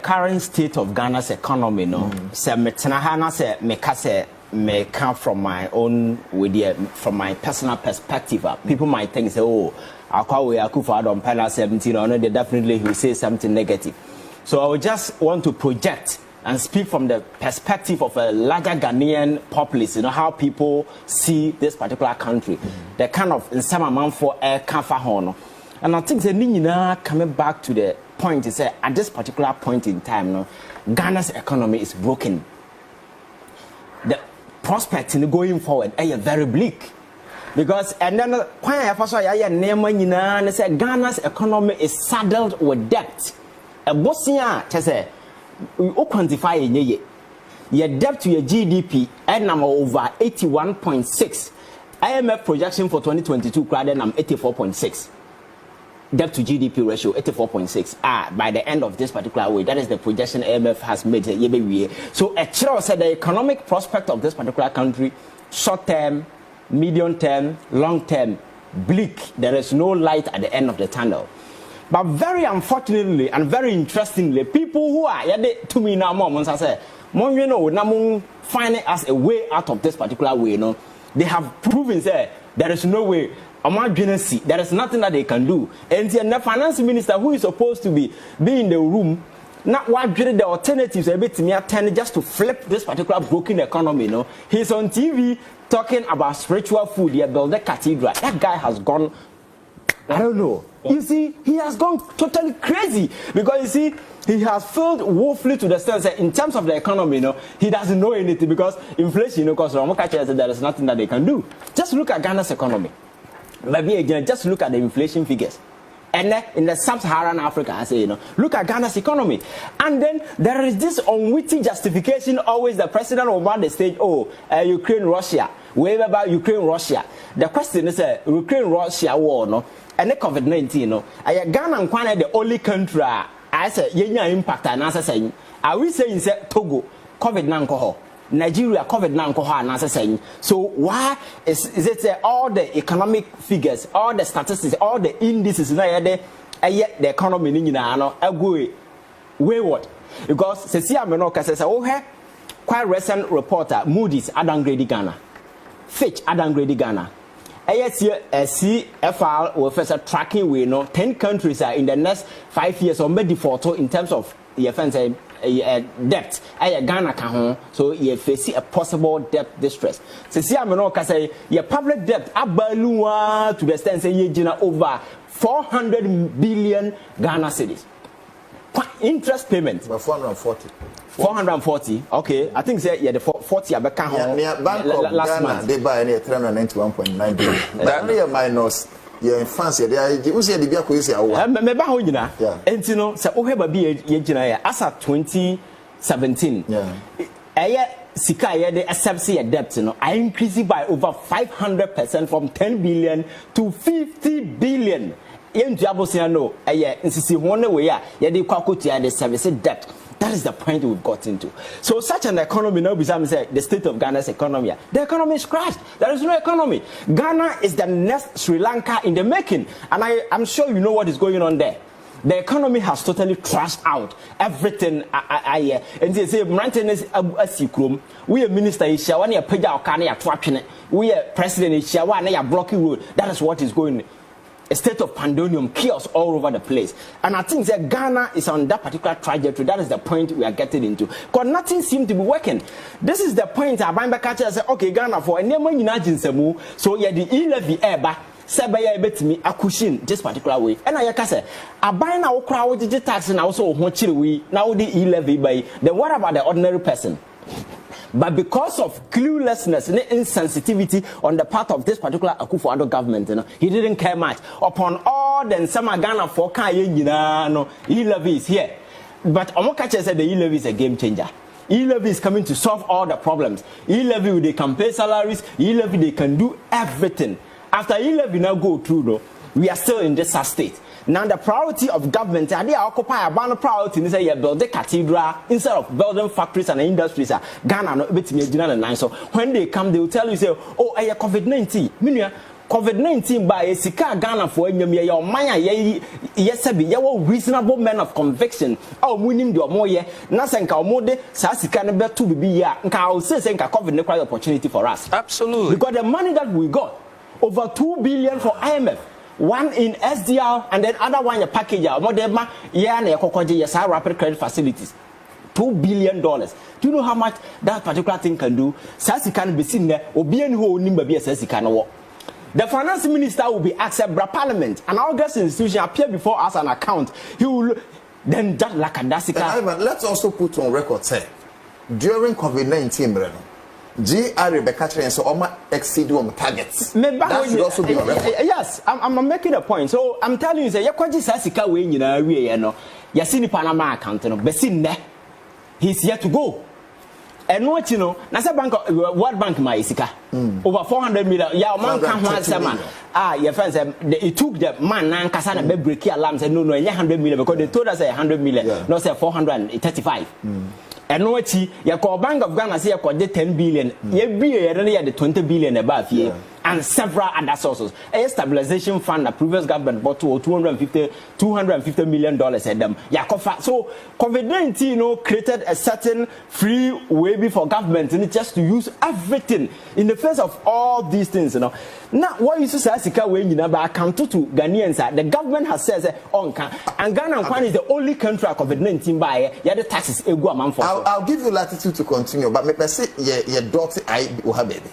current state of Ghana's economy, no, say metnahana say me come from my own from my personal perspective. People might think say, oh, Akufo Addo on panel 17, or no, they definitely will say something negative. So I would just want to project and speak from the perspective of a larger Ghanaian populace, how people see this particular country, the kind of in some amount for a kafa. And I think the coming back to the point is that at this particular point in time, Ghana's economy is broken. The prospects in going forward are very bleak. Because and then Ghana's economy is saddled with debt. A Bosnia, we quantify your debt to your GDP and number over 81.6. IMF projection for 2022 crowded number 84.6. Debt to GDP ratio 84.6. By the end of this particular way, that is the projection IMF has made. So a Chiro said the economic prospect of this particular country, short term, medium term, long term, bleak. There is no light at the end of the tunnel. But very unfortunately and very interestingly, people who are to me now, I say, finding us a way out of this particular way. They have proven that there is no way. There is nothing that they can do. And the finance minister who is supposed to be in the room, not what the alternatives a bit me attend just to flip this particular broken economy. He's on TV talking about spiritual food. He built the cathedral. That guy has gone. I don't know. You see, he has gone totally crazy because you see, he has failed woefully to the sense that in terms of the economy, he doesn't know anything because inflation, because there is nothing that they can do. Just look at Ghana's economy. Maybe just look at the inflation figures. And in the sub-Saharan Africa, I say, look at Ghana's economy. And then there is this unwitty justification always the president will run the stage, Ukraine, Russia. Wherever about Ukraine, Russia. The question is, Ukraine, Russia war, and the COVID-19, Ghana and Kwana the only country, I say, impact, and as I say, are we saying, Togo, COVID-19, Nigeria, COVID-19, and as I say, so why is it all the economic figures, all the statistics, all the indices, the economy, go wayward? Because, Cecilia Menoka says, quite recent reporter, Moody's, downgraded Ghana. Fitch, downgraded Ghana. CFR will first tracking we 10 countries are in the next 5 years or maybe default in terms of debt. Ghana can so you face a possible debt distress. See, I'm not say your public debt abalua to the extent say you over 400 billion Ghana cedis. Interest payments. 440. 440. Okay, I think say the 40 abeka last month they buy 391.9 billion. That minus your fancy there you say the biako is our me ba ho nyina entino say o heba bi ye gina ya as at 2017 sika ye the accept your debt I increased by over 500% from 10 billion to 50 billion. No, insisi one way ya de kwakotia the service debt. That is the point we've got into. So such an economy now becomes the state of Ghana's economy. The economy is crashed. There is no economy. Ghana is the next Sri Lanka in the making. And I'm sure you know what is going on there. The economy has totally trashed out everything. And they say, we are minister, we are president, blocking road. That is what is going on. A state of pandemonium, chaos all over the place. And I think that Ghana is on that particular trajectory. That is the point we are getting into. Because nothing seems to be working. This is the point I buy back and say, okay, Ghana for a name in so yeah, the e-levy air Sabaya bet me akushin this particular way. And I say, I buy now crowd the tax and also want we now the e-levy by then what about the ordinary person? But because of cluelessness and insensitivity on the part of this particular Akufo Addo government, he didn't care much. Upon all the summer Ghana for e-levy is here. But Omokache said the e-levy is a game changer. E-levy is coming to solve all the problems. E-levy, they can pay salaries. E-levy, they can do everything. After e-levy now go through, we are still in this state. Now the priority of government, they occupy a banner priority to say you build the cathedral instead of building factories and industries. Ghana no bit me and so when they come, they will tell you say, oh, I COVID-19. COVID-19 by sika Ghana for enyam ye omanya ye yesabi ye wo reasonable men of conviction a munim de omoye na senka omode sa sika ne beto bibi ya nka I will say senka COVID ne opportunity for us. Absolutely. Because the money that we got, over 2 billion for IMF, one in SDR and then other one a package modema yeah na ekokoje yes rapid credit facilities. $2 billion. Do you know how much that particular thing can do? Sasi can be seen there. Obian who nimba be sasi can work. The finance minister will be accept by parliament, and August institution appear before us an account. He will then just like a dasika. Let's also put on record say during COVID-19, Breno, GR Rebecca Train so Oma exceed targets. That should also be on record. Yes, I'm making a point. So I'm telling you, say yakwaji sasika we nyina we ye no. Yasini Panama account no. Besin ne. He's yet to go. And what you know, Nasa Bank, World Bank, my Isika, over 400 million. Yeah, man can't man. Your friends, it took the man, Nankasana, break alarms, and no, 100 million because they told us 100 million, no, say 435. And what you call Bank of Ghana, say, you call 10 billion, you be the 20 billion above here. And several other sources. A stabilization fund, the previous government bought $250 million at them. So COVID-19 created a certain free way for government and just to use everything in the face of all these things. Now, what you say, account to Ghanaians, the government has said, and Ghana is the only country COVID-19 by the taxes. I'll give you latitude to continue, but me say your daughter I will have baby.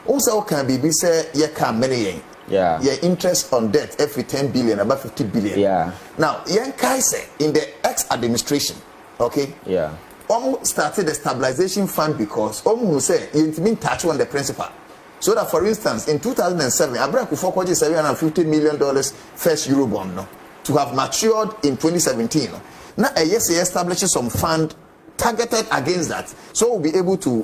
Also, can be say you can many your interest on debt every 10 billion, about 50 billion. Yeah. Now, Yan Kaise in the ex-administration, okay? Yeah. Started the stabilization fund because who say you didn't touch on the principal. So that, for instance, in 2007, Abraham Akufo Addo $750 million first Eurobond no, to have matured in 2017. Now, yes, he establishes some fund targeted against that, so we'll be able to,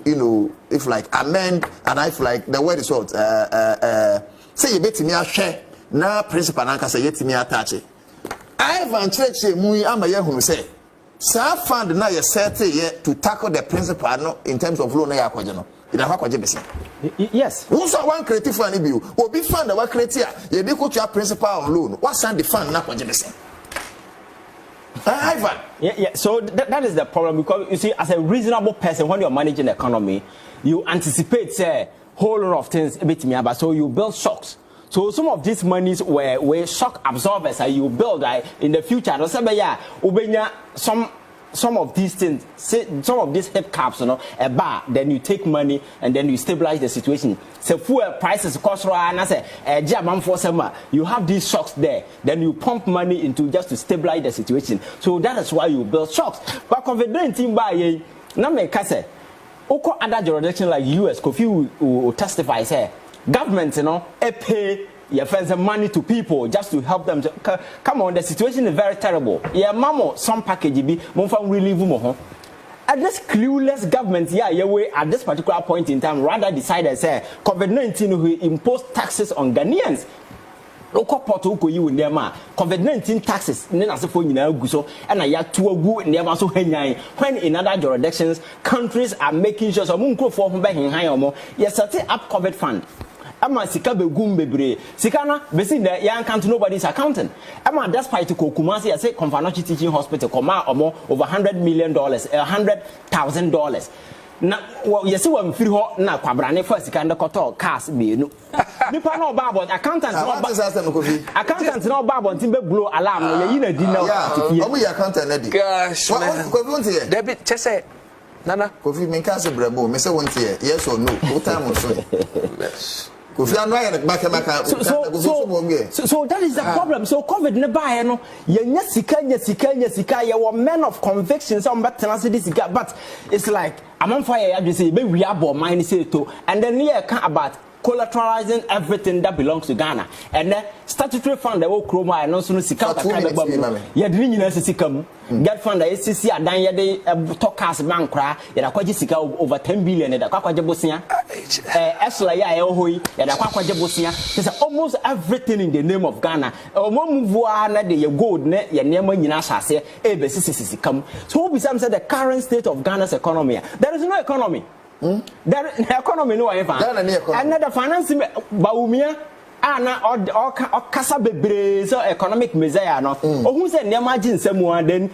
if like amend, and if like the word is what, say you bet me a share, na principal nanka say yet me attach it. Ivan Church mui ama ye who say, sa fund na ye set to tackle the principal no in terms of loan ya kwajeno. Yes. Also one creative fund bill, or be fund the work creative, ye be coach your principal on loan. What send the fund na kwajeno? Ivan. Yeah. So that is the problem, because you see, as a reasonable person, when you're managing the economy, you anticipate say whole lot of things a bit but so you build shocks. So some of these monies were shock absorbers and you build in the future. Some of these things, some of these hip caps, a bar, then you take money and then you stabilize the situation. So fuel prices cost and I say you have these shocks there, then you pump money into just to stabilize the situation. So that is why you build shocks. But COVID-19 by na me kase oko other jurisdiction like US, Kofi will testify say government pay your friends money to people just to help them. Come on, the situation is very terrible. Yeah, mamo, some package be relieve mo. At this clueless government, at this particular point in time, rather decided say COVID-19 will impose taxes on Ghanaians. COVID-19 taxes, and when in other jurisdictions, countries are making sure some for yes, set up COVID fund. Ama sika be gumbebre sika na besi na ya account nobody's accounting. Ama despite to Kumasi I say Confanochi Teaching Hospital koma omo over $100 million, $100,000. Na yesi wa mfiri ho na kwabrane for sika ndokoto cars be no. Nipa no ba but accountant no ba. Accountant no ba but be blow alarm no ye na di na. Omo your accountant na di. Gosh. Kofi won't here. Debit chese Nana Kofi me can say brebo me say won't here. Yes or no? What time on so? So that is the problem. So COVID ne buy no sika you were men of conviction some but it's like I'm on fire you say be we abo mind say to and then here can about collateralizing everything that belongs to Ghana and the statutory fund the whole chroma and also sika ya dri nyina sika mu get fund the SCC adan ye de talkers bank kra ya kwaje sika over 10 billion da kwaje bosia esla ya hoyi ya da kwaje bosia say almost everything in the name of Ghana move na de gold ne ya nema nyina asase e be sika mu so we say the current state of Ghana's economy there is no economy. The economy no ever. And the finance baumia na or kasa bebre so economic messiah no who said imagine someone then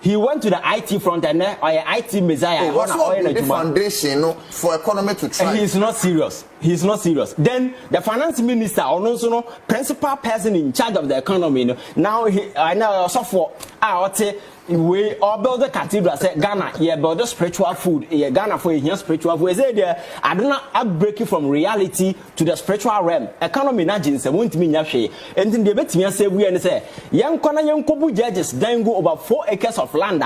he went to the IT front and or IT messiah the foundation for economy to try. He's not serious. Then the finance minister also no principal person in charge of the economy now I know so we all build the cathedral say Ghana build the spiritual food Ghana for here spiritual food say there I do not break it from reality to the spiritual realm economy na jinse won't mean yahwe and then they betimi say we and say yan kwana yan kobu judges then go over 4 acres of land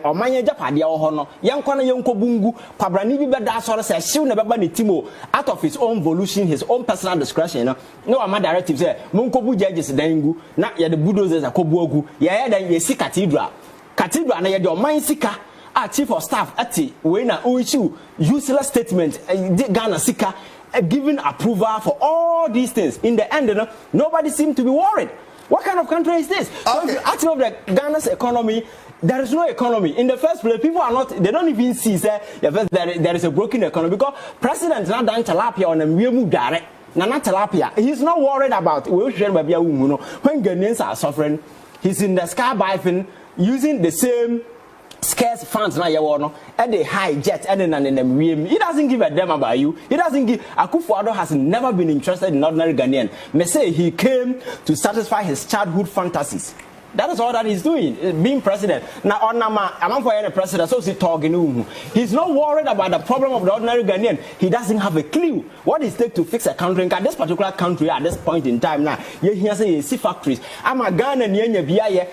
omanye japade ho no yan kwana yan kobungu pabrani bi beda so say shiw na beba ne timo out of his own volition his own personal discretion no ama directive say mon kobu judges then go na ye the bulldozers akobu ogu ye dan ye si Cathedral na ye de oman sika chief of staff ati we na issue useless statement Ghana sika giving approval for all these things in the end nobody seemed to be worried. What kind of country is this? Okay. So if you ask about the Ghana's economy, there is no economy. In the first place, people are not, they don't even see there is a broken economy because President not done tilapia on a move direct. Nana tilapia. He's not worried about when Ghanaians are suffering. He's in the sky biting using the same scarce funds na yawono and the high jet and then he doesn't give a damn about you. He doesn't give. Akufo Addo has never been interested in ordinary Ghanaian. May say he came to satisfy his childhood fantasies. That is all that he's doing, being president. Now, I'm for any president, so he's talking. He's not worried about the problem of the ordinary Ghanaian. He doesn't have a clue what it takes to fix a country. In this particular country, at this point in time now, you hear say you see factories. I'm a Ghanaian,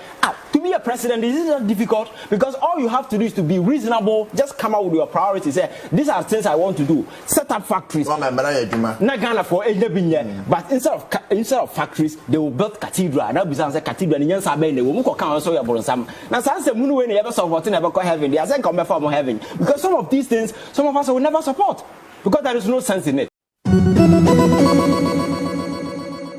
to be a president, this is not difficult because all you have to do is to be reasonable. Just come out with your priorities. Say, these are things I want to do. Set up factories. Not Ghana for but instead of factories, they will build cathedral. That be a cathedral. They will also your some. Now, some moon when never support never go heaven. They are saying come from heaven because some of these things, some of us will never support because there is no sense in it.